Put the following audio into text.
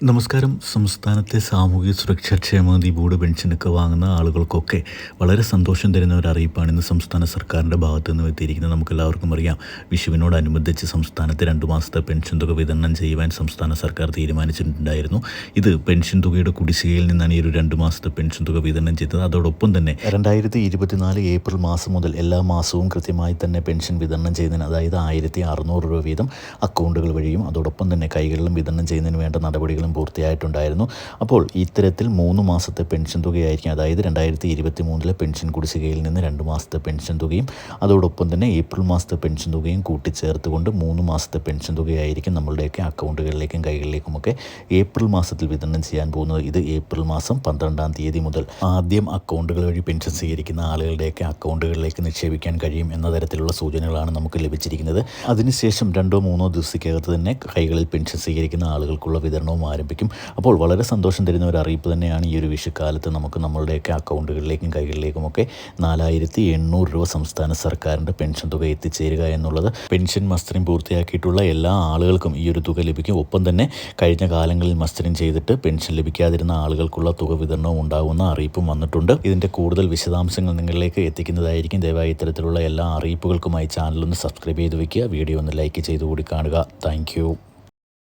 നമസ്കാരം. സംസ്ഥാനത്തെ സാമൂഹ്യ സുരക്ഷാ ക്ഷേമനിധി ബോർഡ് പെൻഷനൊക്കെ വാങ്ങുന്ന ആളുകൾക്കൊക്കെ വളരെ സന്തോഷം തരുന്ന ഒരു അറിയിപ്പാണ് ഇന്ന് സംസ്ഥാന സർക്കാരിൻ്റെ ഭാഗത്തു നിന്ന് എത്തിയിരിക്കുന്നത്. നമുക്കെല്ലാവർക്കും അറിയാം, വിഷുവിനോടനുബന്ധിച്ച് സംസ്ഥാനത്തെ 2 മാസത്തെ പെൻഷൻ തുക വിതരണം ചെയ്യുവാൻ സംസ്ഥാന സർക്കാർ തീരുമാനിച്ചിട്ടുണ്ടായിരുന്നു. ഇത് പെൻഷൻ തുകയുടെ കുടിശ്ശികയിൽ നിന്നാണ് ഈ ഒരു 2 മാസത്തെ പെൻഷൻ തുക വിതരണം ചെയ്തത്. അതോടൊപ്പം തന്നെ 2024 ഏപ്രിൽ മാസം മുതൽ എല്ലാ മാസവും കൃത്യമായി തന്നെ പെൻഷൻ വിതരണം ചെയ്യുന്നതിന്, അതായത് 1600 രൂപ വീതം അക്കൗണ്ടുകൾ വഴിയും അതോടൊപ്പം തന്നെ കൈകളിലും വിതരണം ചെയ്യുന്നതിന് വേണ്ട നടപടികളും പൂർത്തിയായിട്ടുണ്ടായിരുന്നു. അപ്പോൾ ഇത്തരത്തിൽ 3 മാസത്തെ പെൻഷൻ തുകയായിരിക്കും, അതായത് 2023 പെൻഷൻ കുടിശ്ശികയിൽ നിന്ന് 2 മാസത്തെ പെൻഷൻ തുകയും അതോടൊപ്പം തന്നെ ഏപ്രിൽ മാസത്തെ പെൻഷൻ തുകയും കൂട്ടിച്ചേർത്തുകൊണ്ട് 3 മാസത്തെ പെൻഷൻ തുകയായിരിക്കും നമ്മളുടെയൊക്കെ അക്കൗണ്ടുകളിലേക്കും കൈകളിലേക്കുമൊക്കെ ഏപ്രിൽ മാസത്തിൽ വിതരണം ചെയ്യാൻ പോകുന്നത്. ഇത് ഏപ്രിൽ മാസം 12-ാം തീയതി മുതൽ ആദ്യം അക്കൗണ്ടുകൾ വഴി പെൻഷൻ സ്വീകരിക്കുന്ന ആളുകളുടെയൊക്കെ അക്കൗണ്ടുകളിലേക്ക് നിക്ഷേപിക്കാൻ കഴിയും എന്ന തരത്തിലുള്ള സൂചനകളാണ് നമുക്ക് ലഭിച്ചിരിക്കുന്നത്. അതിനുശേഷം 2-3 ദിവസത്തേക്കകത്ത് തന്നെ കൈകളിൽ പെൻഷൻ സ്വീകരിക്കുന്ന ആളുകൾക്കുള്ള വിതരണവും ആരംഭിക്കും. അപ്പോൾ വളരെ സന്തോഷം തരുന്ന ഒരു അറിയിപ്പ് തന്നെയാണ് ഈ ഒരു വിഷുക്കാലത്ത് നമുക്ക് നമ്മളുടെയൊക്കെ അക്കൗണ്ടുകളിലേക്കും കൈകളിലേക്കുമൊക്കെ 4800 രൂപ സംസ്ഥാന സർക്കാരിൻ്റെ പെൻഷൻ തുക എത്തിച്ചേരുക എന്നുള്ളത്. പെൻഷൻ മസ്റ്ററിംഗ് പൂർത്തിയാക്കിയിട്ടുള്ള എല്ലാ ആളുകൾക്കും ഈ ഒരു തുക ലഭിക്കും. ഒപ്പം തന്നെ കഴിഞ്ഞ കാലങ്ങളിൽ മസ്റ്ററിംഗ് ചെയ്തിട്ട് പെൻഷൻ ലഭിക്കാതിരുന്ന ആളുകൾക്കുള്ള തുക വിതരണവും ഉണ്ടാകുമെന്ന അറിയിപ്പും വന്നിട്ടുണ്ട്. ഇതിൻ്റെ കൂടുതൽ വിശദാംശങ്ങൾ നിങ്ങളിലേക്ക് എത്തിക്കുന്നതായിരിക്കും. ദയവായി ഇത്തരത്തിലുള്ള എല്ലാ അറിയിപ്പുകൾക്കുമായി ചാനലൊന്ന് സബ്സ്ക്രൈബ് ചെയ്ത് വയ്ക്കുക. വീഡിയോ ഒന്ന് ലൈക്ക് ചെയ്തുകൂടി കാണുക. താങ്ക്